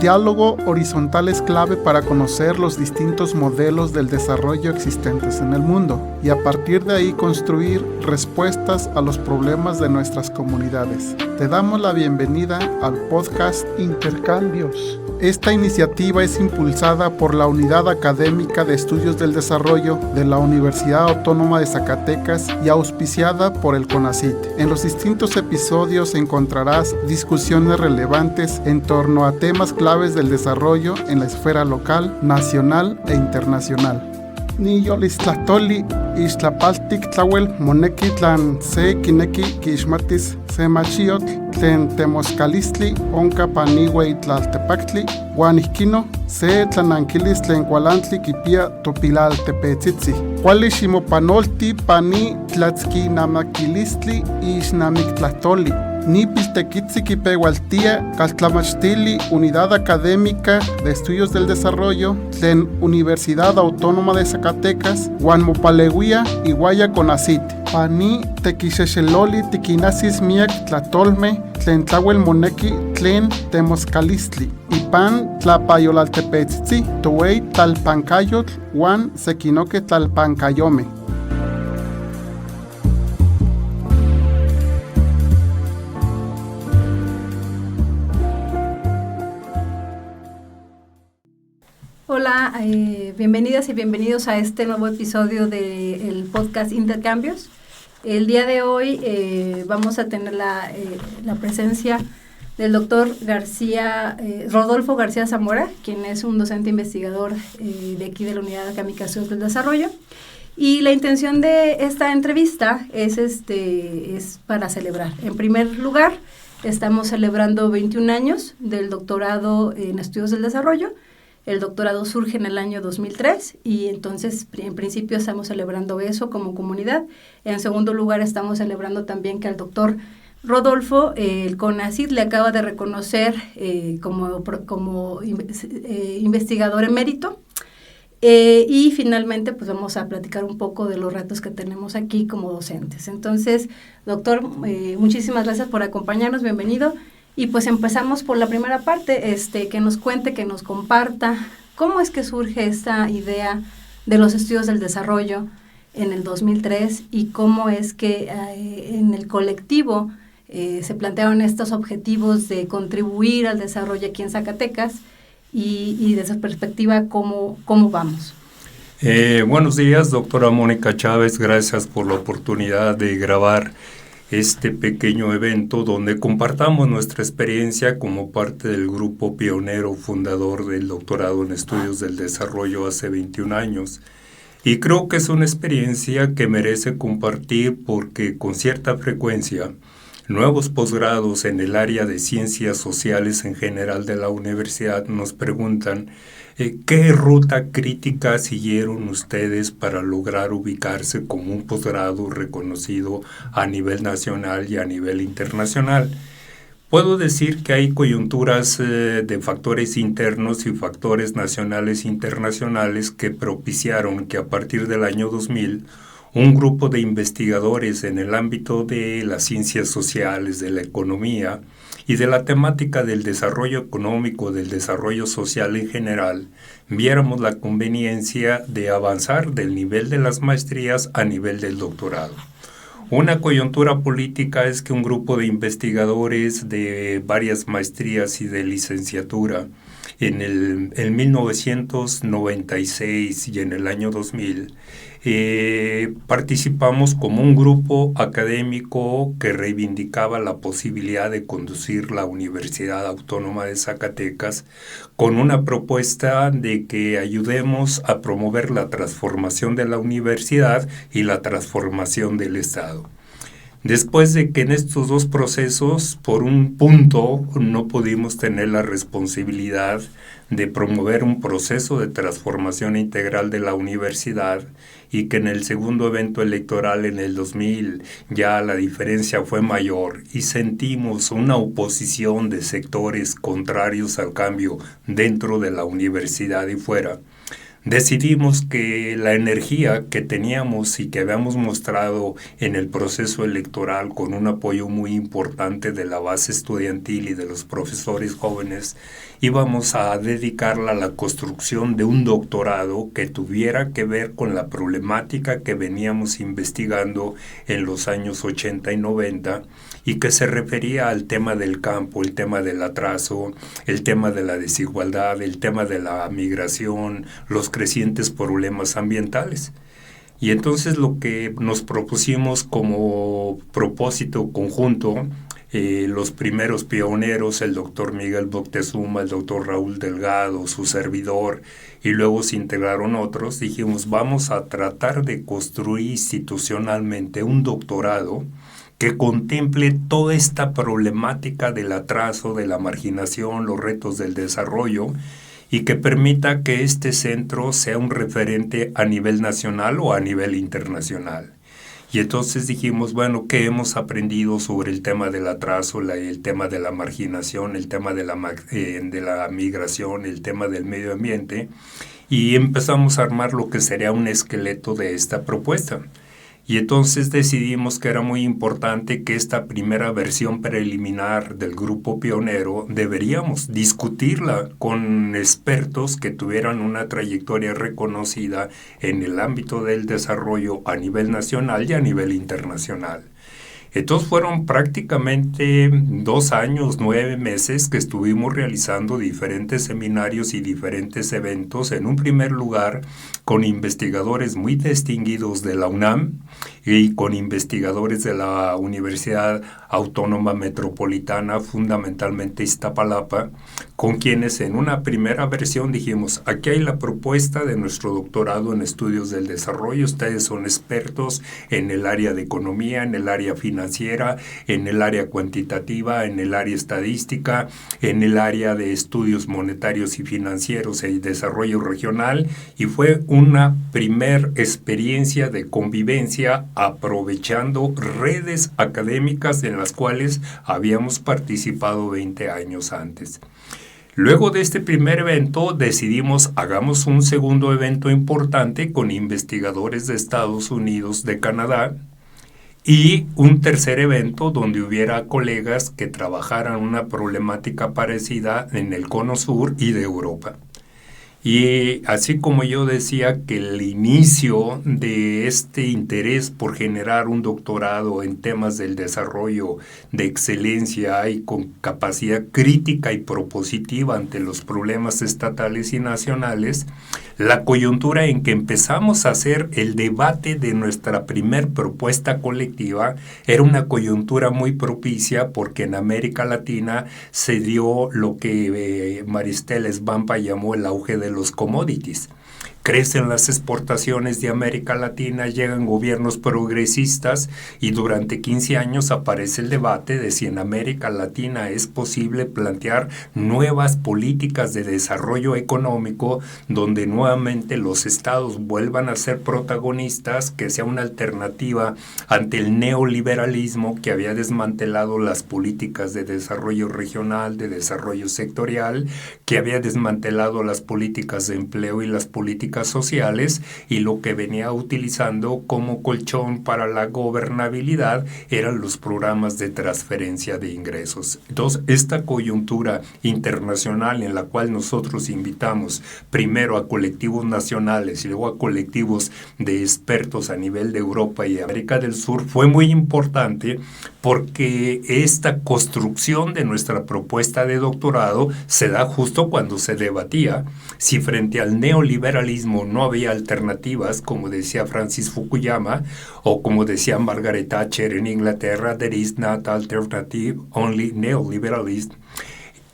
diálogo horizontal es clave para conocer los distintos modelos del desarrollo existentes en el mundo y a partir de ahí construir respuestas a los problemas de nuestras comunidades. Te damos la bienvenida al podcast Intercambios. Esta iniciativa es impulsada por la Unidad Académica de Estudios del Desarrollo de la Universidad Autónoma de Zacatecas y auspiciada por el CONACYT. En los distintos episodios encontrarás discusiones relevantes en torno a temas claves del desarrollo en la esfera local, nacional e internacional. Niyolistlahtoli ixtlapaltik tlawel moneki tlan se kineki kixmatis se machiotl tlen temoskalistli onka paniuey tlaltepaktli uan ihkino se tlanankilis tlen kualantli kipia topilaltepetzitzi. Kuali ximopanolti pani tlatzkinamakilistli ixnamiktlahtoli. Nipiltequitzi kipeualtia caltlamachtili Unidad Académica de Estudios del Desarrollo tlen Universidad Autónoma de Zacatecas uan mopaleuia iguaya CONACYT. Pani tequixexeloli tiquinasis miak tlatolme tlen tlauel moneki tlen temoskalistli. Ipan tlapayolaltepetzitzi towei tlalpancayotl uan sekinoke tlalpancayome. Hola, bienvenidas y bienvenidos a este nuevo episodio del podcast Intercambios. El día de hoy vamos a tener la presencia del doctor Rodolfo García Zamora, quien es un docente investigador de aquí de la Unidad Académica de Estudios del Desarrollo. Y la intención de esta entrevista es para celebrar. En primer lugar, estamos celebrando 21 años del doctorado en Estudios del Desarrollo. El doctorado surge en el año 2003 y entonces en principio estamos celebrando eso como comunidad. En segundo lugar estamos celebrando también que al doctor Rodolfo, el CONACYT le acaba de reconocer como investigador emérito. Y finalmente pues vamos a platicar un poco de los retos que tenemos aquí como docentes. Entonces, doctor, muchísimas gracias por acompañarnos, bienvenido. Y pues empezamos por la primera parte, que nos cuente, que nos comparta cómo es que surge esta idea de los estudios del desarrollo en el 2003 y cómo es que en el colectivo se plantearon estos objetivos de contribuir al desarrollo aquí en Zacatecas y desde su perspectiva, ¿cómo vamos? Buenos días, doctora Mónica Chávez, gracias por la oportunidad de grabar este pequeño evento donde compartamos nuestra experiencia como parte del grupo pionero fundador del doctorado en Estudios del Desarrollo hace 21 años. Y creo que es una experiencia que merece compartir porque con cierta frecuencia nuevos posgrados en el área de ciencias sociales en general de la universidad nos preguntan ¿qué ruta crítica siguieron ustedes para lograr ubicarse como un posgrado reconocido a nivel nacional y a nivel internacional? Puedo decir que hay coyunturas de factores internos y factores nacionales e internacionales que propiciaron que a partir del año 2000 un grupo de investigadores en el ámbito de las ciencias sociales, de la economía y de la temática del desarrollo económico, del desarrollo social en general, viéramos la conveniencia de avanzar del nivel de las maestrías a nivel del doctorado. Una coyuntura política es que un grupo de investigadores de varias maestrías y de licenciatura en 1996 y en el año 2000 participamos como un grupo académico que reivindicaba la posibilidad de conducir la Universidad Autónoma de Zacatecas con una propuesta de que ayudemos a promover la transformación de la universidad y la transformación del Estado. Después de que en estos dos procesos, por un punto, no pudimos tener la responsabilidad de promover un proceso de transformación integral de la universidad y que en el segundo evento electoral en el 2000 ya la diferencia fue mayor y sentimos una oposición de sectores contrarios al cambio dentro de la universidad y fuera. decidimos que la energía que teníamos y que habíamos mostrado en el proceso electoral con un apoyo muy importante de la base estudiantil y de los profesores jóvenes, íbamos a dedicarla a la construcción de un doctorado que tuviera que ver con la problemática que veníamos investigando en los años 80 y 90 y que se refería al tema del campo, el tema del atraso, el tema de la desigualdad, el tema de la migración, los crecientes problemas ambientales. Y entonces lo que nos propusimos como propósito conjunto, los primeros pioneros, el doctor Miguel Moctezuma, el doctor Raúl Delgado, su servidor, y luego se integraron otros, dijimos, vamos a tratar de construir institucionalmente un doctorado que contemple toda esta problemática del atraso, de la marginación, los retos del desarrollo, y que permita que este centro sea un referente a nivel nacional o a nivel internacional. Y entonces dijimos, bueno, ¿qué hemos aprendido sobre el tema del atraso, el tema de la marginación, el tema de la migración, el tema del medio ambiente? Y empezamos a armar lo que sería un esqueleto de esta propuesta. Y entonces decidimos que era muy importante que esta primera versión preliminar del grupo pionero deberíamos discutirla con expertos que tuvieran una trayectoria reconocida en el ámbito del desarrollo a nivel nacional y a nivel internacional. Entonces fueron prácticamente 2 años, 9 meses que estuvimos realizando diferentes seminarios y diferentes eventos, en un primer lugar con investigadores muy distinguidos de la UNAM y con investigadores de la Universidad Autónoma Metropolitana, fundamentalmente Iztapalapa, con quienes en una primera versión dijimos, aquí hay la propuesta de nuestro doctorado en estudios del desarrollo, ustedes son expertos en el área de economía, en el área financiera, en el área cuantitativa, en el área estadística, en el área de estudios monetarios y financieros y desarrollo regional, y fue una primer experiencia de convivencia aprovechando redes académicas en las cuales habíamos participado 20 años antes. Luego de este primer evento decidimos hagamos un segundo evento importante con investigadores de Estados Unidos, de Canadá, y un tercer evento donde hubiera colegas que trabajaran una problemática parecida en el Cono Sur y de Europa. Y así como yo decía que el inicio de este interés por generar un doctorado en temas del desarrollo de excelencia y con capacidad crítica y propositiva ante los problemas estatales y nacionales, la coyuntura en que empezamos a hacer el debate de nuestra primer propuesta colectiva era una coyuntura muy propicia porque en América Latina se dio lo que Maristela Svampa llamó el auge de los commodities. Crecen las exportaciones de América Latina, llegan gobiernos progresistas y durante 15 años aparece el debate de si en América Latina es posible plantear nuevas políticas de desarrollo económico donde nuevamente los estados vuelvan a ser protagonistas, que sea una alternativa ante el neoliberalismo que había desmantelado las políticas de desarrollo regional, de desarrollo sectorial, que había desmantelado las políticas de empleo y las políticas sociales, y lo que venía utilizando como colchón para la gobernabilidad eran los programas de transferencia de ingresos. Entonces, esta coyuntura internacional en la cual nosotros invitamos primero a colectivos nacionales y luego a colectivos de expertos a nivel de Europa y América del Sur fue muy importante porque esta construcción de nuestra propuesta de doctorado se da justo cuando se debatía si frente al neoliberalismo no había alternativas, como decía Francis Fukuyama, o como decía Margaret Thatcher en Inglaterra, there is not alternative, only neoliberalism.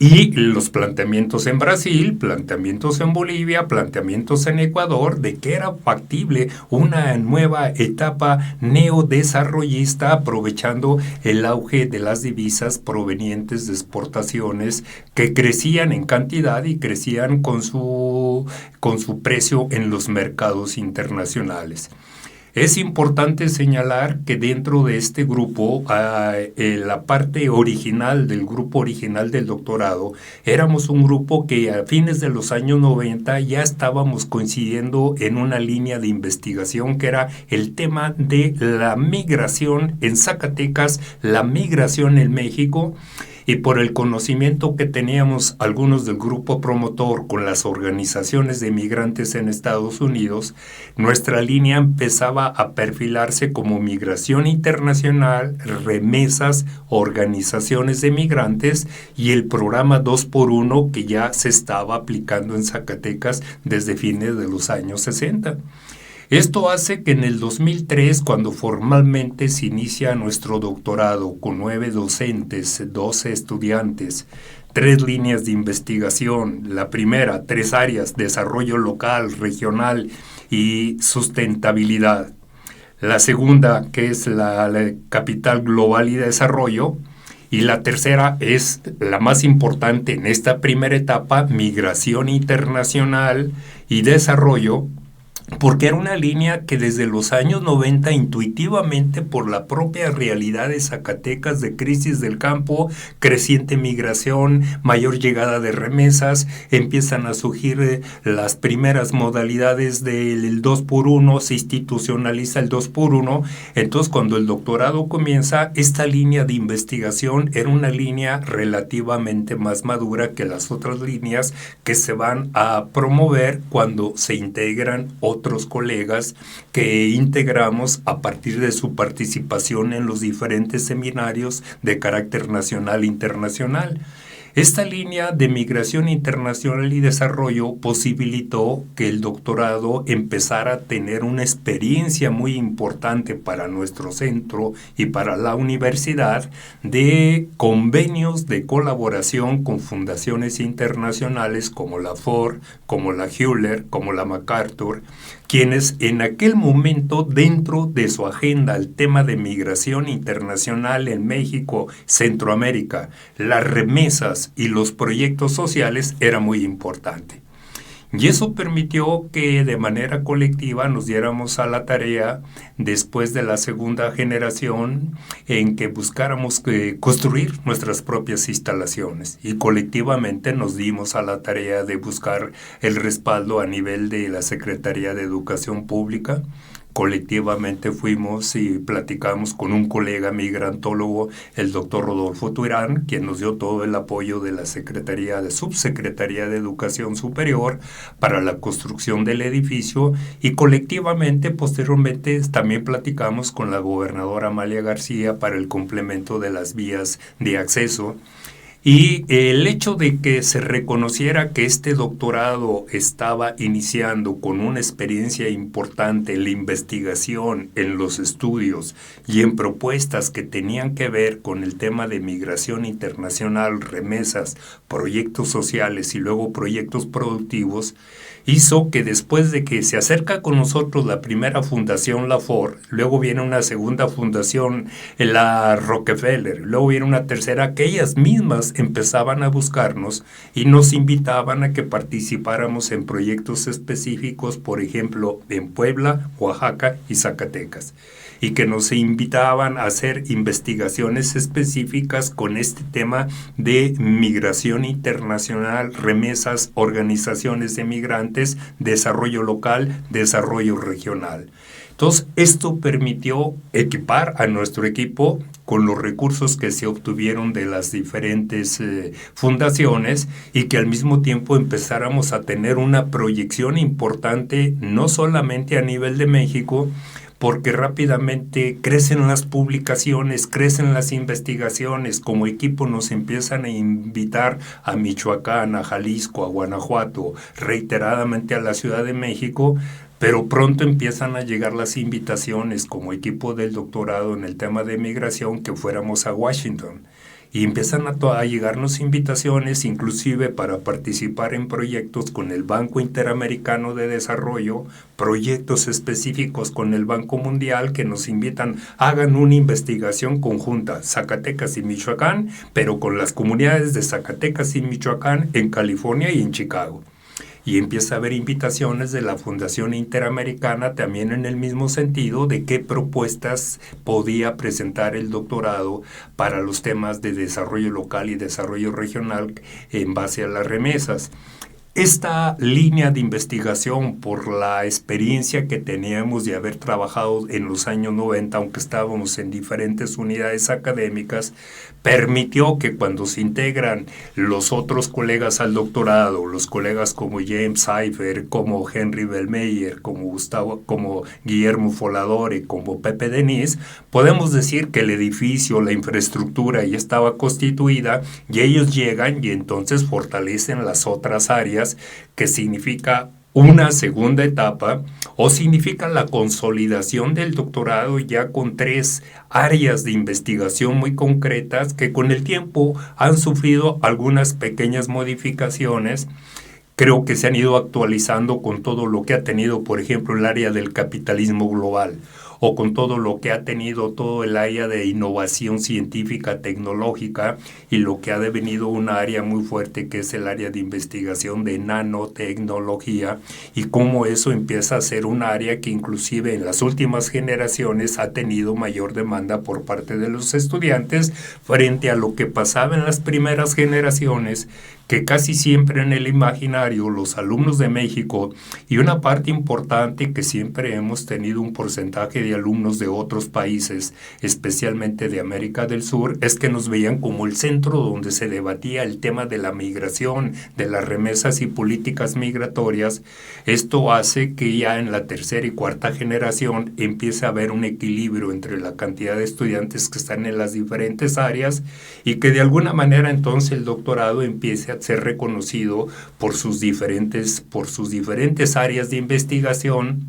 Y los planteamientos en Brasil, planteamientos en Bolivia, planteamientos en Ecuador, de que era factible una nueva etapa neodesarrollista aprovechando el auge de las divisas provenientes de exportaciones que crecían en cantidad y crecían con su precio en los mercados internacionales. Es importante señalar que dentro de este grupo, la parte original del grupo original del doctorado, éramos un grupo que a fines de los años 90 ya estábamos coincidiendo en una línea de investigación que era el tema de la migración en Zacatecas, la migración en México. Y por el conocimiento que teníamos algunos del grupo promotor con las organizaciones de migrantes en Estados Unidos, nuestra línea empezaba a perfilarse como migración internacional, remesas, organizaciones de migrantes y el programa 2x1 que ya se estaba aplicando en Zacatecas desde fines de los años 60. Esto hace que en el 2003, cuando formalmente se inicia nuestro doctorado con 9 docentes, 12 estudiantes, 3 líneas de investigación, la primera, 3 áreas, desarrollo local, regional y sustentabilidad. La segunda, que es la capital global y desarrollo. Y la tercera es la más importante en esta primera etapa, migración internacional y desarrollo, porque era una línea que desde los años 90 intuitivamente por la propia realidad de Zacatecas de crisis del campo, creciente migración, mayor llegada de remesas, empiezan a surgir las primeras modalidades del 2x1, se institucionaliza el 2x1, entonces cuando el doctorado comienza, esta línea de investigación era una línea relativamente más madura que las otras líneas que se van a promover cuando se integran otros colegas que integramos a partir de su participación en los diferentes seminarios de carácter nacional e internacional. Esta línea de migración internacional y desarrollo posibilitó que el doctorado empezara a tener una experiencia muy importante para nuestro centro y para la universidad de convenios de colaboración con fundaciones internacionales como la Ford, como la Hewlett, como la MacArthur, quienes en aquel momento dentro de su agenda el tema de migración internacional en México, Centroamérica, las remesas y los proyectos sociales era muy importante. Y eso permitió que de manera colectiva nos diéramos a la tarea, después de la segunda generación, en que buscáramos construir nuestras propias instalaciones. Y colectivamente nos dimos a la tarea de buscar el respaldo a nivel de la Secretaría de Educación Pública. Colectivamente fuimos y platicamos con un colega migrantólogo, el doctor Rodolfo Tuirán, quien nos dio todo el apoyo de la Subsecretaría de Educación Superior para la construcción del edificio, y colectivamente posteriormente también platicamos con la gobernadora Amalia García para el complemento de las vías de acceso. Y el hecho de que se reconociera que este doctorado estaba iniciando con una experiencia importante en la investigación, en los estudios y en propuestas que tenían que ver con el tema de migración internacional, remesas, proyectos sociales y luego proyectos productivos, hizo que después de que se acerca con nosotros la primera fundación, la Ford, luego viene una segunda fundación, la Rockefeller, luego viene una tercera, que ellas mismas empezaban a buscarnos y nos invitaban a que participáramos en proyectos específicos, por ejemplo, en Puebla, Oaxaca y Zacatecas, y que nos invitaban a hacer investigaciones específicas con este tema de migración internacional, remesas, organizaciones de migrantes, desarrollo local, desarrollo regional. Entonces, esto permitió equipar a nuestro equipo con los recursos que se obtuvieron de las diferentes fundaciones, y que al mismo tiempo empezáramos a tener una proyección importante, no solamente a nivel de México, porque rápidamente crecen las publicaciones, crecen las investigaciones, como equipo nos empiezan a invitar a Michoacán, a Jalisco, a Guanajuato, reiteradamente a la Ciudad de México, pero pronto empiezan a llegar las invitaciones como equipo del doctorado en el tema de migración que fuéramos a Washington. Y empiezan a llegarnos invitaciones, inclusive para participar en proyectos con el Banco Interamericano de Desarrollo, proyectos específicos con el Banco Mundial que nos invitan, hagan una investigación conjunta, Zacatecas y Michoacán, pero con las comunidades de Zacatecas y Michoacán en California y en Chicago. y empieza a haber invitaciones de la Fundación Interamericana también en el mismo sentido de qué propuestas podía presentar el doctorado para los temas de desarrollo local y desarrollo regional en base a las remesas. Esta línea de investigación, por la experiencia que teníamos de haber trabajado en los años 90, aunque estábamos en diferentes unidades académicas, permitió que cuando se integran los otros colegas al doctorado, los colegas como James Seifer, como Henry Bellmeyer, como Guillermo Foladore, como Pepe Denis, podemos decir que el edificio, la infraestructura ya estaba constituida y ellos llegan y entonces fortalecen las otras áreas, que significa una segunda etapa o significa la consolidación del doctorado ya con 3 áreas de investigación muy concretas que con el tiempo han sufrido algunas pequeñas modificaciones. Creo que se han ido actualizando con todo lo que ha tenido, por ejemplo, el área del capitalismo global, o con todo lo que ha tenido todo el área de innovación científica, tecnológica, y lo que ha devenido una área muy fuerte que es el área de investigación de nanotecnología, y cómo eso empieza a ser un área que inclusive en las últimas generaciones ha tenido mayor demanda por parte de los estudiantes frente a lo que pasaba en las primeras generaciones, que casi siempre en el imaginario los alumnos de México y una parte importante que siempre hemos tenido un porcentaje de alumnos de otros países, especialmente de América del Sur, es que nos veían como el centro donde se debatía el tema de la migración, de las remesas y políticas migratorias. Esto hace que ya en la tercera y cuarta generación empiece a haber un equilibrio entre la cantidad de estudiantes que están en las diferentes áreas y que de alguna manera entonces el doctorado empiece a ser reconocido por sus diferentes áreas de investigación,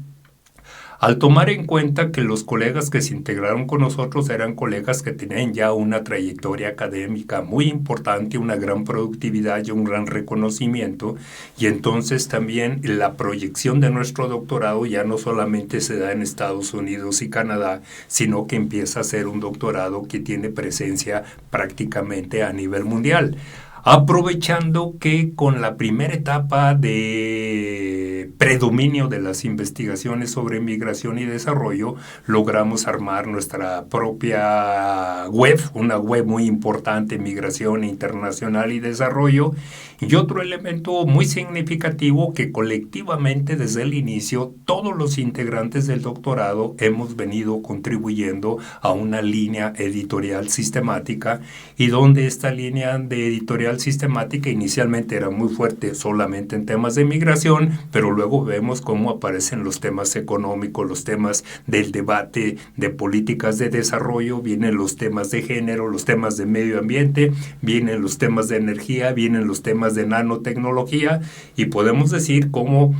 al tomar en cuenta que los colegas que se integraron con nosotros eran colegas que tenían ya una trayectoria académica muy importante, una gran productividad y un gran reconocimiento, y entonces también la proyección de nuestro doctorado ya no solamente se da en Estados Unidos y Canadá, sino que empieza a ser un doctorado que tiene presencia prácticamente a nivel mundial. Aprovechando que con la primera etapa de predominio de las investigaciones sobre migración y desarrollo, logramos armar nuestra propia web, una web muy importante, Migración Internacional y Desarrollo, y otro elemento muy significativo que colectivamente desde el inicio todos los integrantes del doctorado hemos venido contribuyendo a una línea editorial sistemática, y donde esta línea de editorial sistemática inicialmente era muy fuerte solamente en temas de migración, pero luego vemos cómo aparecen los temas económicos, los temas del debate de políticas de desarrollo, vienen los temas de género, los temas de medio ambiente, vienen los temas de energía, vienen los temas de nanotecnología, y podemos decir cómo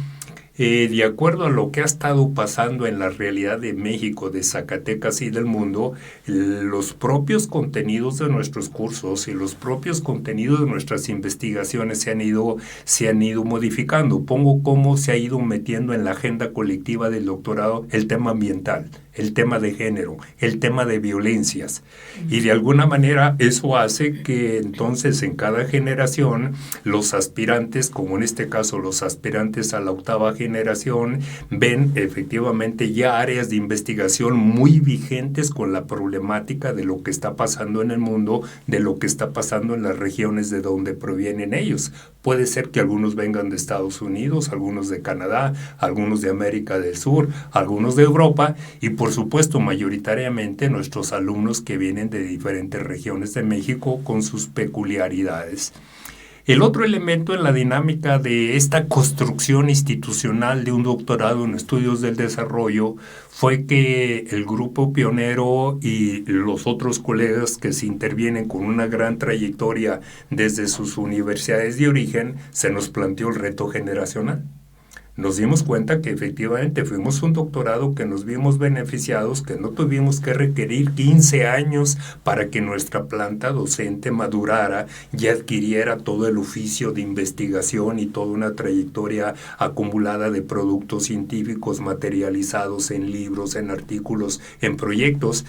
de acuerdo a lo que ha estado pasando en la realidad de México, de Zacatecas y del mundo, los propios contenidos de nuestros cursos y los propios contenidos de nuestras investigaciones se han ido modificando. Pongo cómo se ha ido metiendo en la agenda colectiva del doctorado el tema ambiental, el tema de género, el tema de violencias. Y de alguna manera eso hace que entonces en cada generación los aspirantes, como en este caso los aspirantes a la octava generación, ven efectivamente ya áreas de investigación muy vigentes con la problemática de lo que está pasando en el mundo, de lo que está pasando en las regiones de donde provienen ellos. Puede ser que algunos vengan de Estados Unidos, algunos de Canadá, algunos de América del Sur, algunos de Europa, y por supuesto mayoritariamente nuestros alumnos que vienen de diferentes regiones de México con sus peculiaridades. El otro elemento en la dinámica de esta construcción institucional de un doctorado en estudios del desarrollo fue que el grupo pionero y los otros colegas que se intervienen con una gran trayectoria desde sus universidades de origen, se nos planteó el reto generacional. Nos dimos cuenta que efectivamente fuimos un doctorado que nos vimos beneficiados, que no tuvimos que requerir 15 años para que nuestra planta docente madurara y adquiriera todo el oficio de investigación y toda una trayectoria acumulada de productos científicos materializados en libros, en artículos, en proyectos.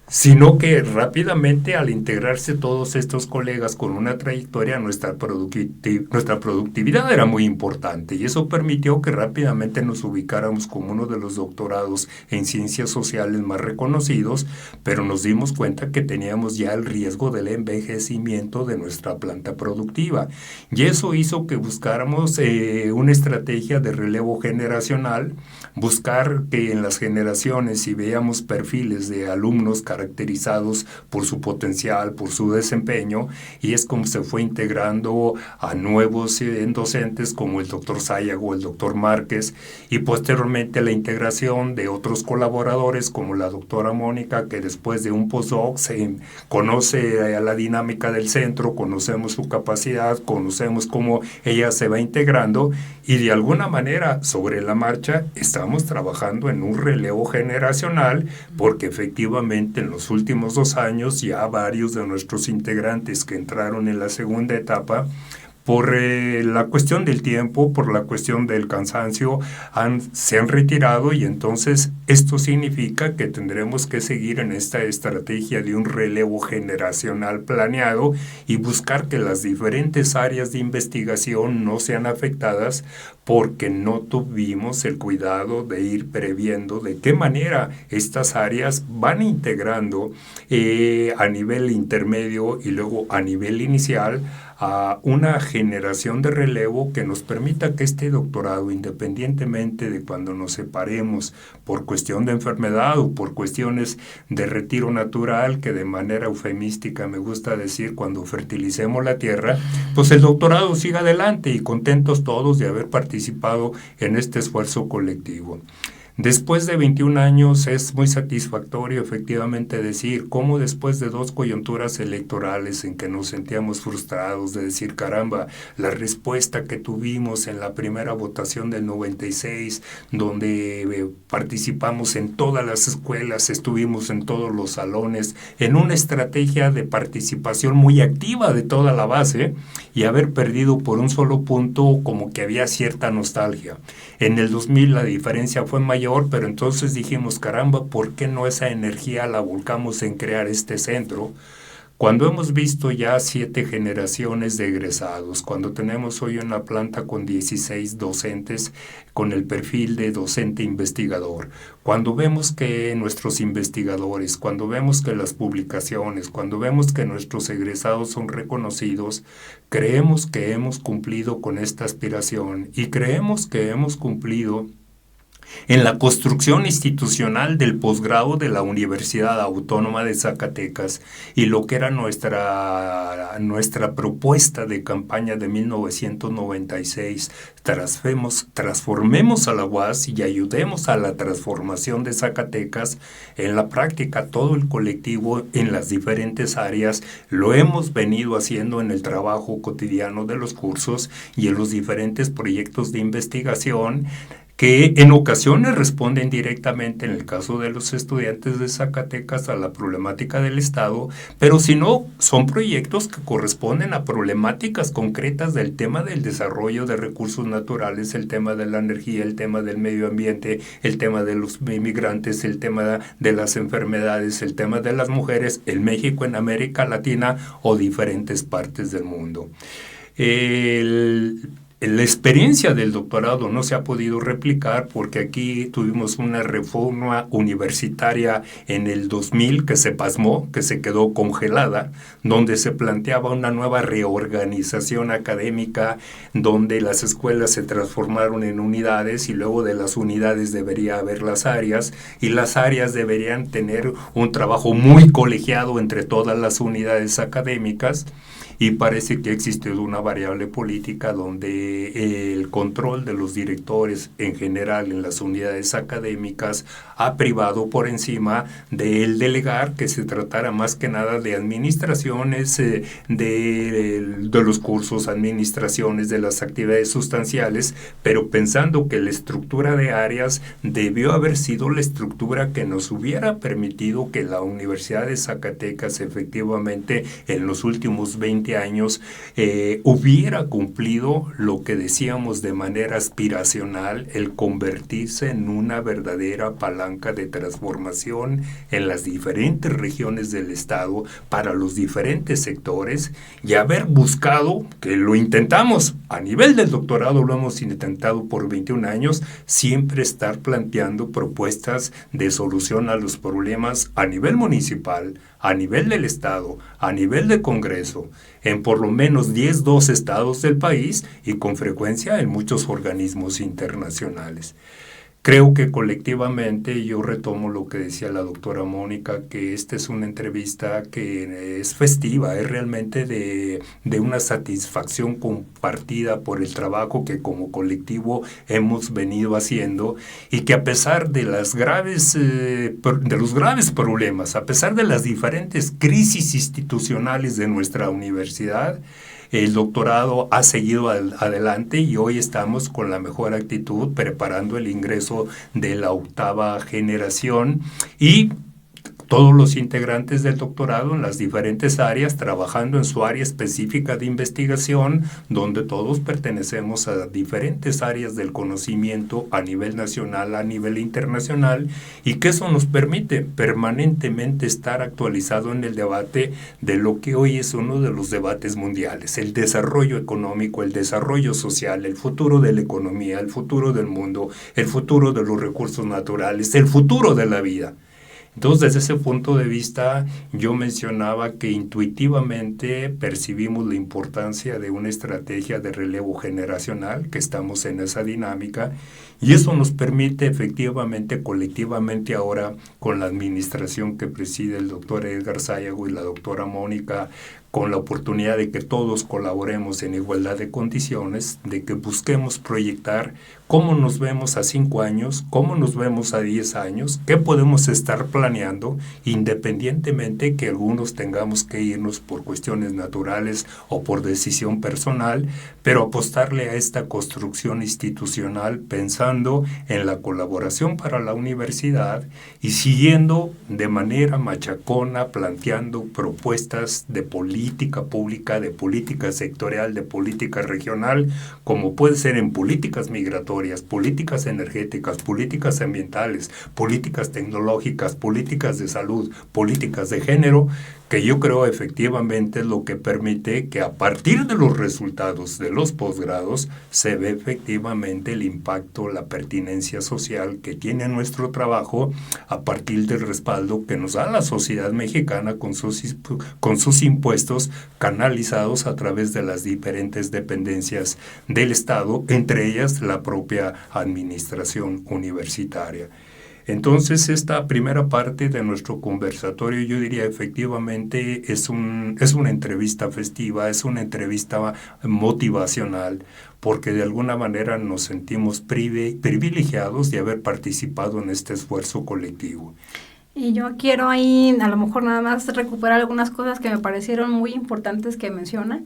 sino que rápidamente al integrarse todos estos colegas con una trayectoria, nuestra productividad era muy importante y eso permitió que rápidamente nos ubicáramos como uno de los doctorados en ciencias sociales más reconocidos, pero nos dimos cuenta que teníamos ya el riesgo del envejecimiento de nuestra planta productiva y eso hizo que buscáramos una estrategia de relevo generacional, buscar que en las generaciones, si veíamos perfiles de alumnos caracterizados por su potencial, por su desempeño, y es como se fue integrando a nuevos docentes como el doctor Sayago, el doctor Márquez, y posteriormente la integración de otros colaboradores como la doctora Mónica, que después de un postdoc se conoce a la dinámica del centro, conocemos su capacidad, conocemos cómo ella se va integrando, y de alguna manera sobre la marcha estamos trabajando en un relevo generacional, porque efectivamente en los últimos 2 años ya varios de nuestros integrantes que entraron en la segunda etapa, por la cuestión del tiempo, por la cuestión del cansancio, se han retirado y entonces esto significa que tendremos que seguir en esta estrategia de un relevo generacional planeado y buscar que las diferentes áreas de investigación no sean afectadas porque no tuvimos el cuidado de ir previendo de qué manera estas áreas van integrando a nivel intermedio y luego a nivel inicial a una generación de relevo que nos permita que este doctorado, independientemente de cuando nos separemos por cuestión de enfermedad o por cuestiones de retiro natural, que de manera eufemística me gusta decir cuando fertilicemos la tierra, pues el doctorado siga adelante y contentos todos de haber participado en este esfuerzo colectivo. Después de 21 años es muy satisfactorio efectivamente decir cómo después de 2 coyunturas electorales en que nos sentíamos frustrados de decir caramba, la respuesta que tuvimos en la primera votación del 96, donde participamos en todas las escuelas, estuvimos en todos los salones, en una estrategia de participación muy activa de toda la base y haber perdido por un solo punto como que había cierta nostalgia. En el 2000 la diferencia fue mayor, pero entonces dijimos, caramba, ¿por qué no esa energía la volcamos en crear este centro? Cuando hemos visto ya 7 generaciones de egresados, cuando tenemos hoy una planta con 16 docentes con el perfil de docente investigador, cuando vemos que nuestros investigadores, cuando vemos que las publicaciones, cuando vemos que nuestros egresados son reconocidos, creemos que hemos cumplido con esta aspiración y creemos que hemos cumplido en la construcción institucional del posgrado de la Universidad Autónoma de Zacatecas y lo que era nuestra propuesta de campaña de 1996, transformemos a la UAS y ayudemos a la transformación de Zacatecas. En la práctica, todo el colectivo en las diferentes áreas lo hemos venido haciendo en el trabajo cotidiano de los cursos y en los diferentes proyectos de investigación, que en ocasiones responden directamente, en el caso de los estudiantes de Zacatecas, a la problemática del Estado, pero si no, son proyectos que corresponden a problemáticas concretas del tema del desarrollo de recursos naturales, el tema de la energía, el tema del medio ambiente, el tema de los inmigrantes, el tema de las enfermedades, el tema de las mujeres, en México, en América Latina o diferentes partes del mundo. La experiencia del doctorado no se ha podido replicar porque aquí tuvimos una reforma universitaria en el 2000 que se pasmó, que se quedó congelada, donde se planteaba una nueva reorganización académica, donde las escuelas se transformaron en unidades y luego de las unidades debería haber las áreas y las áreas deberían tener un trabajo muy colegiado entre todas las unidades académicas. Y parece que existe una variable política donde el control de los directores en general en las unidades académicas ha privado por encima del delegar que se tratara más que nada de administraciones de los cursos, administraciones de las actividades sustanciales, pero pensando que la estructura de áreas debió haber sido la estructura que nos hubiera permitido que la Universidad de Zacatecas efectivamente en los últimos 20 20 años hubiera cumplido lo que decíamos de manera aspiracional, el convertirse en una verdadera palanca de transformación en las diferentes regiones del Estado para los diferentes sectores, y haber buscado, que lo intentamos, a nivel del doctorado lo hemos intentado por 21 años, siempre estar planteando propuestas de solución a los problemas a nivel municipal, a nivel del Estado, a nivel de Congreso, en por lo menos 12 estados del país y con frecuencia en muchos organismos internacionales. Creo que colectivamente, yo retomo lo que decía la doctora Mónica, que esta es una entrevista que es festiva, es realmente de una satisfacción compartida por el trabajo que como colectivo hemos venido haciendo, y que a pesar de los graves problemas, a pesar de las diferentes crisis institucionales de nuestra universidad, el doctorado ha seguido adelante y hoy estamos con la mejor actitud preparando el ingreso de la 8ª generación, y todos los integrantes del doctorado en las diferentes áreas trabajando en su área específica de investigación, donde todos pertenecemos a diferentes áreas del conocimiento a nivel nacional, a nivel internacional, y que eso nos permite permanentemente estar actualizado en el debate de lo que hoy es uno de los debates mundiales: el desarrollo económico, el desarrollo social, el futuro de la economía, el futuro del mundo, el futuro de los recursos naturales, el futuro de la vida. Entonces, desde ese punto de vista, yo mencionaba que intuitivamente percibimos la importancia de una estrategia de relevo generacional, que estamos en esa dinámica, y eso nos permite efectivamente, colectivamente ahora, con la administración que preside el doctor Edgar Sayago y la doctora Mónica, con la oportunidad de que todos colaboremos en igualdad de condiciones, de que busquemos proyectar cómo nos vemos a 5 años, cómo nos vemos a 10 años, qué podemos estar planeando, independientemente que algunos tengamos que irnos por cuestiones naturales o por decisión personal, pero apostarle a esta construcción institucional pensando en la colaboración para la universidad y siguiendo de manera machacona, planteando propuestas de política pública, de política sectorial, de política regional, como puede ser en políticas migratorias, políticas energéticas, políticas ambientales, políticas tecnológicas, políticas de salud, políticas de género, que yo creo efectivamente es lo que permite que a partir de los resultados de los posgrados se ve efectivamente el impacto, la pertinencia social que tiene nuestro trabajo a partir del respaldo que nos da la sociedad mexicana con sus impuestos canalizados a través de las diferentes dependencias del Estado, entre ellas la propia administración universitaria. Entonces, esta primera parte de nuestro conversatorio, yo diría efectivamente es una entrevista festiva, es una entrevista motivacional, porque de alguna manera nos sentimos privilegiados de haber participado en este esfuerzo colectivo. Y yo quiero ahí a lo mejor nada más recuperar algunas cosas que me parecieron muy importantes que menciona.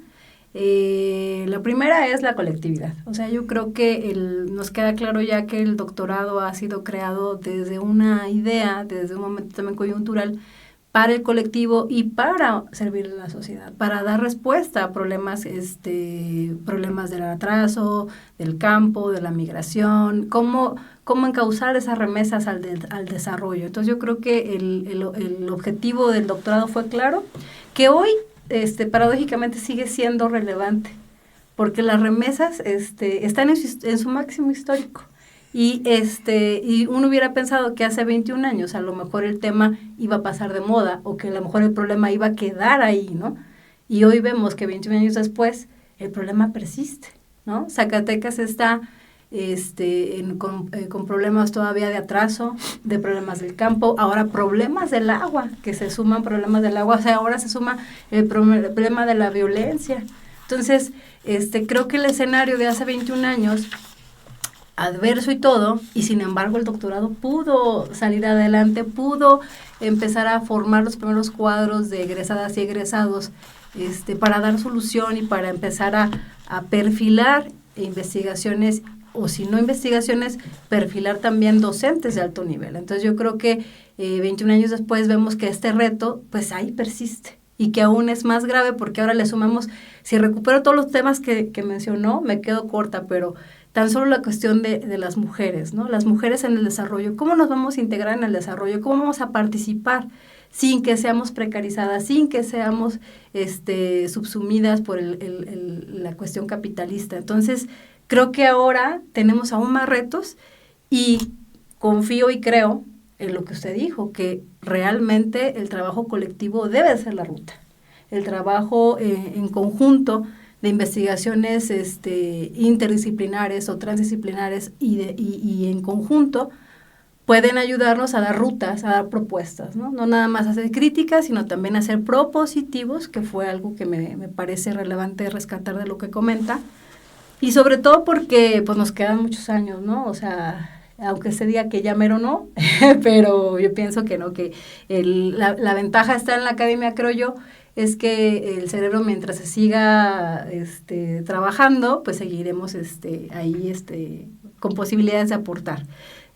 La primera es la colectividad. O sea, yo creo que nos queda claro ya que el doctorado ha sido creado desde una idea, desde un momento también coyuntural, para el colectivo y para servir a la sociedad, para dar respuesta a problemas del atraso, del campo, de la migración, cómo encauzar esas remesas al desarrollo. Entonces yo creo que el objetivo del doctorado fue claro, que hoy paradójicamente sigue siendo relevante, porque las remesas están en su máximo histórico. Y uno hubiera pensado que hace 21 años a lo mejor el tema iba a pasar de moda o que a lo mejor el problema iba a quedar ahí, ¿no? Y hoy vemos que 21 años después el problema persiste, ¿no? Zacatecas está con problemas todavía de atraso, de problemas del campo, ahora problemas del agua, que se suman problemas del agua, o sea, ahora se suma el problema de la violencia. Entonces, creo que el escenario de hace 21 años adverso y todo, y sin embargo el doctorado pudo salir adelante, pudo empezar a formar los primeros cuadros de egresadas y egresados para dar solución y para empezar a perfilar investigaciones, o si no investigaciones, perfilar también docentes de alto nivel. Entonces yo creo que 21 años después vemos que este reto pues ahí persiste. y que aún es más grave porque ahora le sumamos, si recupero todos los temas que mencionó, me quedo corta, pero tan solo la cuestión de las mujeres, ¿no? Las mujeres en el desarrollo, ¿cómo nos vamos a integrar en el desarrollo? ¿Cómo vamos a participar sin que seamos precarizadas, sin que seamos subsumidas por la cuestión capitalista? Entonces, creo que ahora tenemos aún más retos y confío y creo en lo que usted dijo, que realmente el trabajo colectivo debe ser la ruta. El trabajo en conjunto de investigaciones interdisciplinares o transdisciplinares y en conjunto pueden ayudarnos a dar rutas, a dar propuestas, ¿no? No nada más hacer críticas, sino también hacer propositivos, que fue algo que me parece relevante rescatar de lo que comenta. Y sobre todo porque pues nos quedan muchos años, ¿no? O sea, aunque se diga que ya mero no, pero yo pienso que no, que la ventaja está en la academia, creo yo, es que el cerebro mientras se siga trabajando, pues seguiremos ahí con posibilidades de aportar.